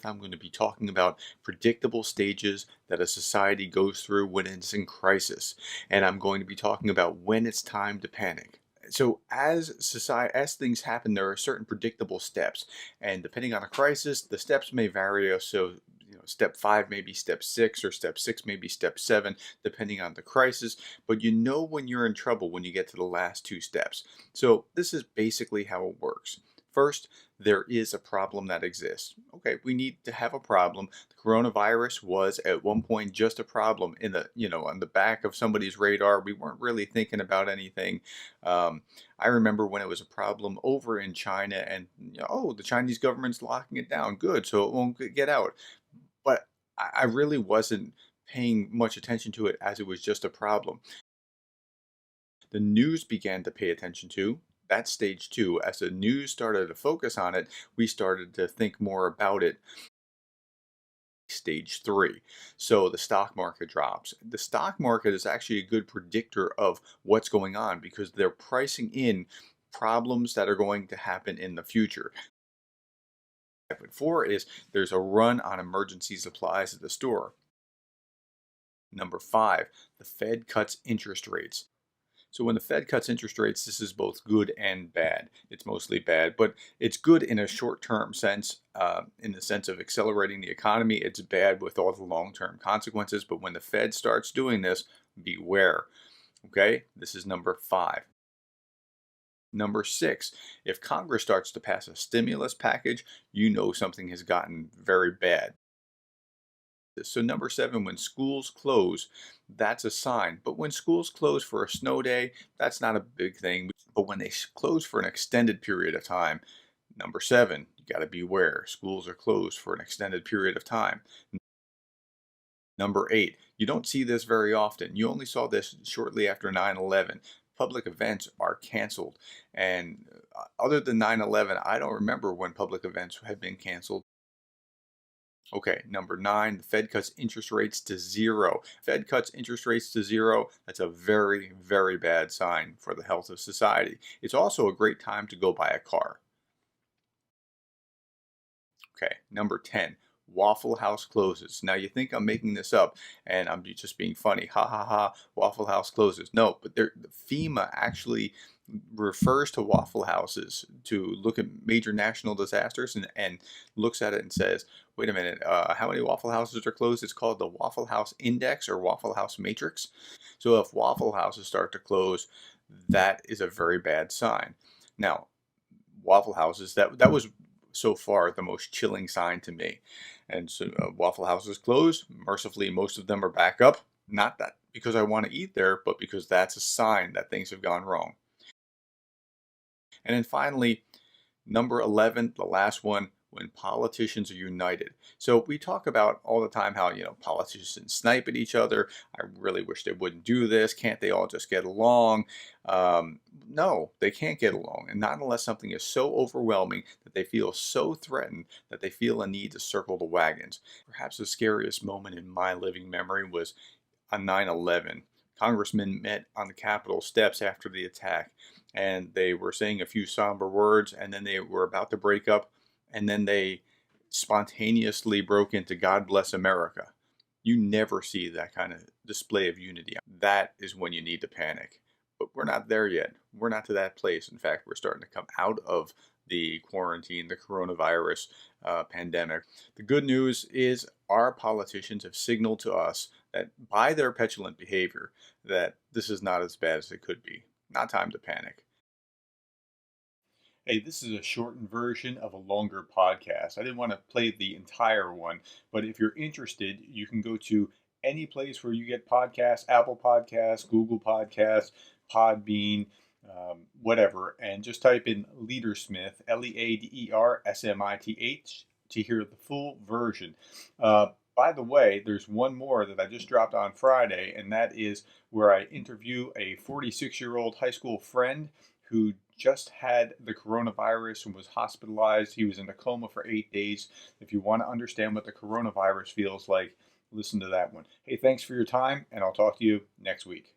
I'm going to be talking about predictable stages that a society goes through when it's in crisis. And I'm going to be talking about when it's time to panic. So as things happen, there are certain predictable steps, and depending on a crisis, the steps may vary. So, step 5 may be step 6, or step 6 may be step 7, depending on the crisis. But you know when you're in trouble when you get to the last two steps. So this is basically how it works. First, there is a problem that exists. Okay, we need to have a problem. The coronavirus was at one point just a problem in on the back of somebody's radar. We weren't really thinking about anything. I remember when it was a problem over in China, and oh, the Chinese government's locking it down. Good, so it won't get out. But I really wasn't paying much attention to it, as it was just a problem. The news began to pay attention to. That's stage 2. As the news started to focus on it, we started to think more about it. Stage 3. So the stock market drops. The stock market is actually a good predictor of what's going on because they're pricing in problems that are going to happen in the future. 4 is there's a run on emergency supplies at the store. Number 5, the Fed cuts interest rates. So when the Fed cuts interest rates, this is both good and bad. It's mostly bad, but it's good in a short-term sense, in the sense of accelerating the economy. It's bad with all the long-term consequences, but when the Fed starts doing this, beware. Okay, this is number 5. Number 6, if Congress starts to pass a stimulus package, you know something has gotten very bad. So number 7, when schools close, that's a sign. But when schools close for a snow day, that's not a big thing. But when they close for an extended period of time, number 7, you got to beware. Schools are closed for an extended period of time. Number 8, you don't see this very often. You only saw this shortly after 9/11. Public events are canceled. And other than 9/11, I don't remember when public events have been canceled. Okay, number 9, the Fed cuts interest rates to 0. Fed cuts interest rates to 0. That's a very, very bad sign for the health of society. It's also a great time to go buy a car. Okay, number 10, Waffle House closes. Now you think I'm making this up and I'm just being funny. Ha ha ha, Waffle House closes. No, but the FEMA actually refers to Waffle Houses to look at major national disasters, and looks at it and says, wait a minute, how many Waffle Houses are closed? It's called the Waffle House Index or Waffle House Matrix. So if Waffle Houses start to close, that is a very bad sign. Now, Waffle Houses, that was so far the most chilling sign to me. And so Waffle Houses closed. Mercifully, most of them are back up. Not that because I want to eat there, but because that's a sign that things have gone wrong. And then finally, number 11, the last one, when politicians are united. So we talk about all the time how, politicians snipe at each other. I really wish they wouldn't do this. Can't they all just get along? No, they can't get along. And not unless something is so overwhelming that they feel so threatened that they feel a need to circle the wagons. Perhaps the scariest moment in my living memory was on 9/11. Congressmen met on the Capitol steps after the attack, and they were saying a few somber words, and then they were about to break up, and then they spontaneously broke into God Bless America. You never see that kind of display of unity. That is when you need to panic. But we're not there yet. We're not to that place. In fact, we're starting to come out of the quarantine, the coronavirus pandemic. The good news is our politicians have signaled to us that by their petulant behavior that this is not as bad as it could be. Not time to panic. Hey, this is a shortened version of a longer podcast. I didn't want to play the entire one, but if you're interested, you can go to any place where you get podcasts, Apple Podcasts, Google Podcasts, Podbean, whatever, and just type in Leadersmith, Leadersmith, to hear the full version. By the way, there's one more that I just dropped on Friday, and that is where I interview a 46-year-old high school friend who just had the coronavirus and was hospitalized. He was in a coma for 8 days. If you want to understand what the coronavirus feels like, listen to that one. Hey, thanks for your time, and I'll talk to you next week.